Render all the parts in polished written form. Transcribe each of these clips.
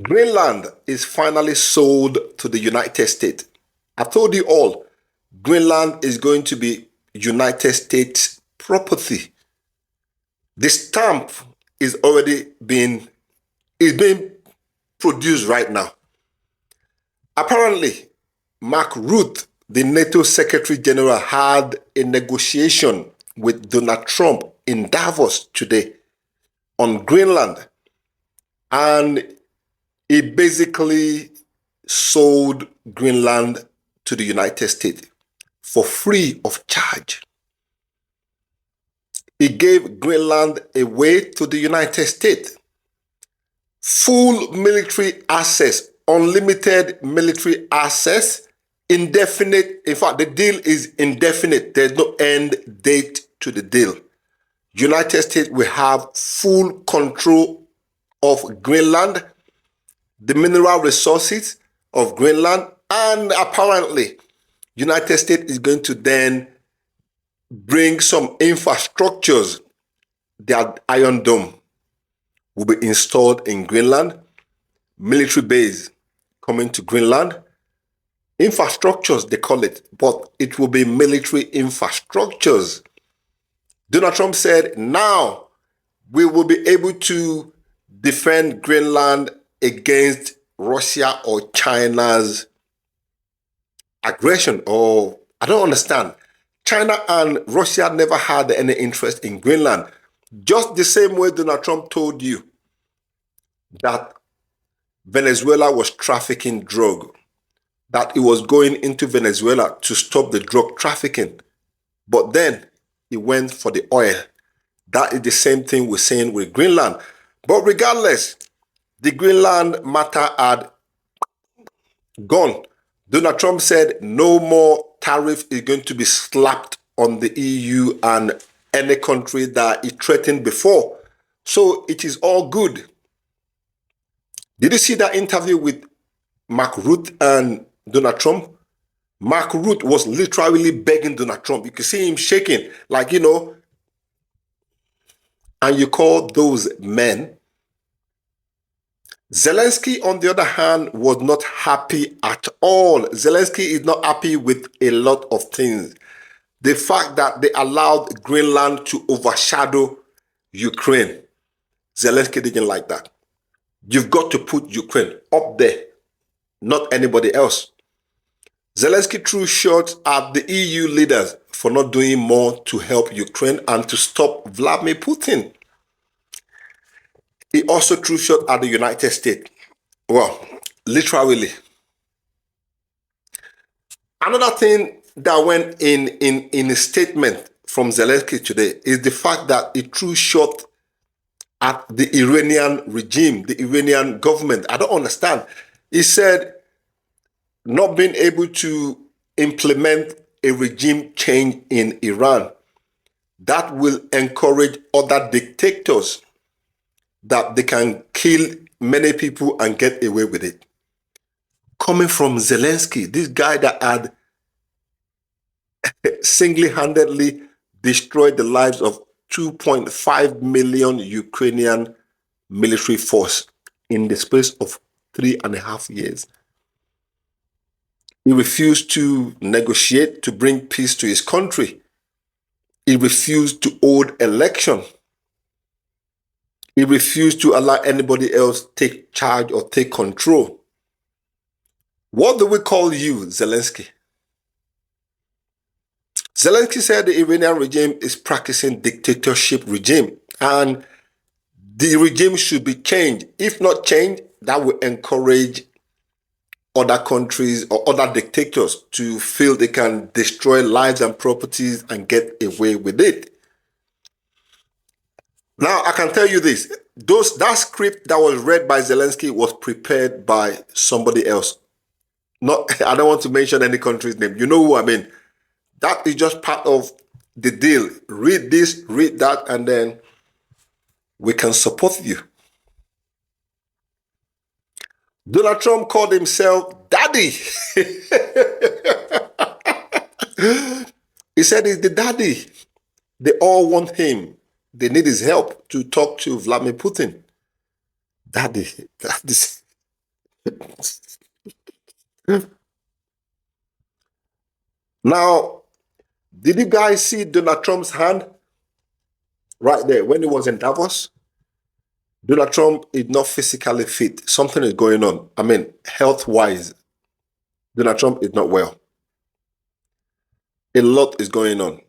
Greenland is finally sold to the United States. I told you all, Greenland is going to be United States property. The stamp is being produced right now. Apparently, Mark Rutte, the NATO Secretary General, had a negotiation with Donald Trump in Davos today on Greenland, and he basically sold Greenland to the United States for free of charge. He gave Greenland away to the United States. Full military access, unlimited military access, indefinite. In fact, the deal is indefinite. There's no end date to the deal. United States will have full control of Greenland, the mineral resources of Greenland, and apparently United States is going to then bring some infrastructures. The Iron Dome will be installed in Greenland, military base coming to Greenland, infrastructures they call it, but it will be military infrastructures. Donald Trump said now we will be able to defend Greenland against Russia or China's aggression. Or I don't understand. China and Russia never had any interest in Greenland. Just the same way Donald Trump told you that Venezuela was trafficking drug, that he was going into Venezuela to stop the drug trafficking. But then he went for the oil. That is the same thing we're saying with Greenland. But regardless, the Greenland matter had gone. Donald Trump said no more tariff is going to be slapped on the EU and any country that he threatened before. So it is all good. Did you see that interview with Mark Rutte and Donald Trump? Mark Rutte was literally begging Donald Trump. You could see him shaking, like, and you call those men. Zelensky, on the other hand, was not happy at all. Zelensky is not happy with a lot of things. The fact that they allowed Greenland to overshadow Ukraine. Zelensky didn't like that. You've got to put Ukraine up there, not anybody else. Zelensky threw shots at the EU leaders for not doing more to help Ukraine and to stop Vladimir Putin. He also threw shots at the United States. Well, literally. Another thing that went in a statement from Zelensky today is the fact that he threw shots at the Iranian regime, the Iranian government. I don't understand. He said not being able to implement a regime change in Iran, that will encourage other dictators that they can kill many people and get away with it. Coming from Zelensky, this guy that had single-handedly destroyed the lives of 2.5 million Ukrainian military force in the space of 3.5 years. He refused to negotiate to bring peace to his country. He refused to hold election. He refused to allow anybody else take charge or take control. What do we call you, Zelensky? Zelensky said the Iranian regime is practicing dictatorship regime and the regime should be changed. If not changed, that will encourage other countries or other dictators to feel they can destroy lives and properties and get away with it. Now, I can tell you this. That script that was read by Zelensky was prepared by somebody else. I don't want to mention any country's name. You know who I mean. That is just part of the deal. Read this, read that, and then we can support you. Donald Trump called himself Daddy. He said he's the daddy. They all want him. They need his help to talk to Vladimir Putin. Daddy. Now, did you guys see Donald Trump's hand right there when he was in Davos? Donald Trump is not physically fit. Something is going on. I mean, health-wise, Donald Trump is not well. A lot is going on.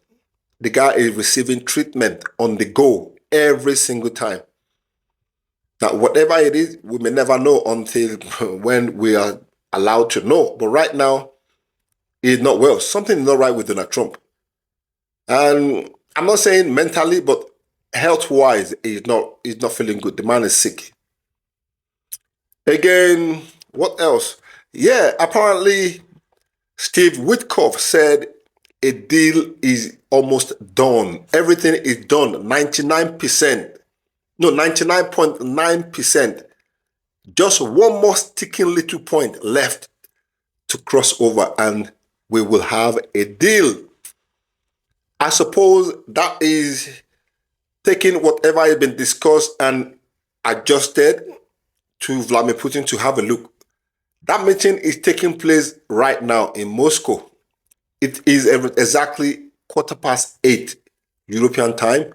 The guy is receiving treatment on the go every single time. Now, whatever it is, we may never know until when we are allowed to know. But right now, he's not well. Something is not right with Donald Trump. And I'm not saying mentally, but health-wise, he's not feeling good. The man is sick. Again, what else? Yeah, apparently Steve Witkoff said a deal is almost done. Everything is done. 99.9%. Just one more sticking little point left to cross over and we will have a deal. I suppose that is taking whatever has been discussed and adjusted to Vladimir Putin to have a look. That meeting is taking place right now in Moscow. It is exactly 8:15 European time.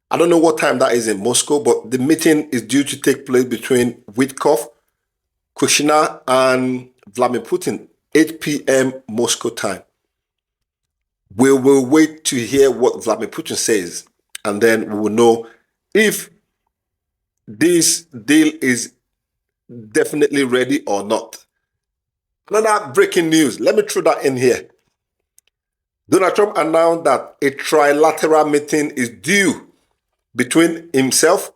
I don't know what time that is in Moscow, but the meeting is due to take place between Witkoff, Kushner, and Vladimir Putin, 8 p.m. Moscow time. We will wait to hear what Vladimir Putin says, and then we will know if this deal is definitely ready or not. Another breaking news. Let me throw that in here. Donald Trump announced that a trilateral meeting is due between himself,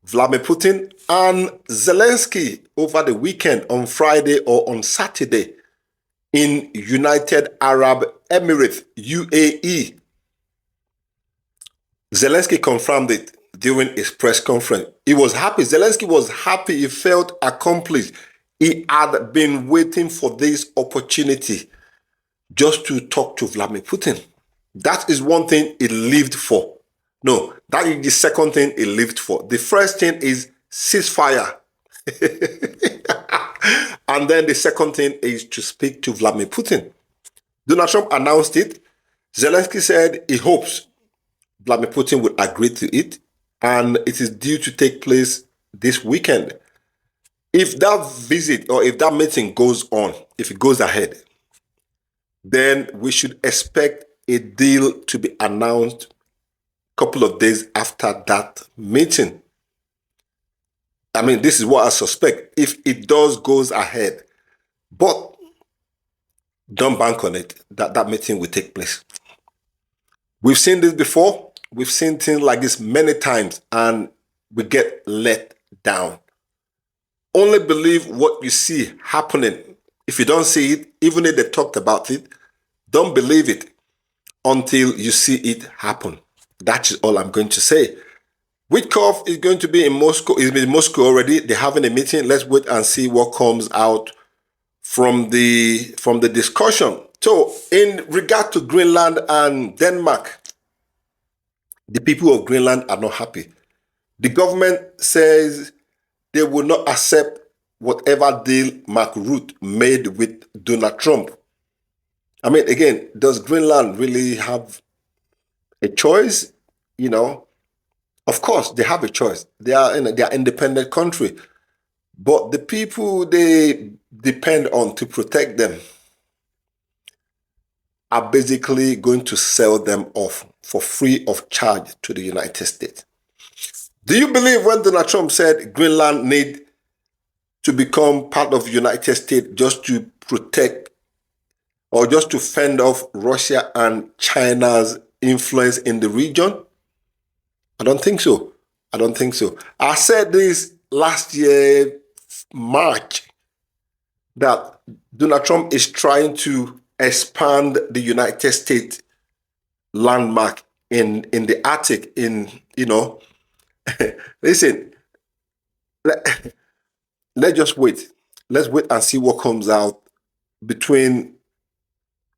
Vladimir Putin, and Zelensky over the weekend on Friday or on Saturday in United Arab Emirates, UAE. Zelensky confirmed it during his press conference. He was happy. Zelensky was happy. He felt accomplished. He had been waiting for this opportunity just to talk to Vladimir Putin. That is one thing he lived for. No, that is the second thing he lived for. The first thing is ceasefire. And then the second thing is to speak to Vladimir Putin. Donald Trump announced it. Zelensky said he hopes Vladimir Putin would agree to it, and it is due to take place this weekend. If that visit or if that meeting goes on, if it goes ahead, then we should expect a deal to be announced a couple of days after that meeting. I mean, this is what I suspect, if it goes ahead. But don't bank on it, that meeting will take place. We've seen this before. We've seen things like this many times, and we get let down. Only believe what you see happening. If you don't see it, even if they talked about it, don't believe it until you see it happen. That is all I'm going to say. Witkoff is going to be in Moscow. He's been in Moscow already. They're having a meeting. Let's wait and see what comes out from the discussion. So, in regard to Greenland and Denmark, the people of Greenland are not happy. The government says they will not accept whatever deal Mark Rutte made with Donald Trump. I mean, again, does Greenland really have a choice? You know, of course, they have a choice. They are an independent country. But the people they depend on to protect them are basically going to sell them off for free of charge to the United States. Do you believe when Donald Trump said Greenland need to become part of the United States just to protect or just to fend off Russia and China's influence in the region? I don't think so. I don't think so. I said this last year, March, that Donald Trump is trying to expand the United States landmark in the Arctic, listen, let's just wait. Let's wait and see what comes out between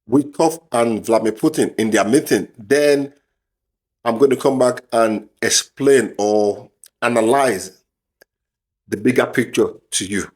Witkoff and Vladimir Putin in their meeting. Then I'm going to come back and explain or analyze the bigger picture to you.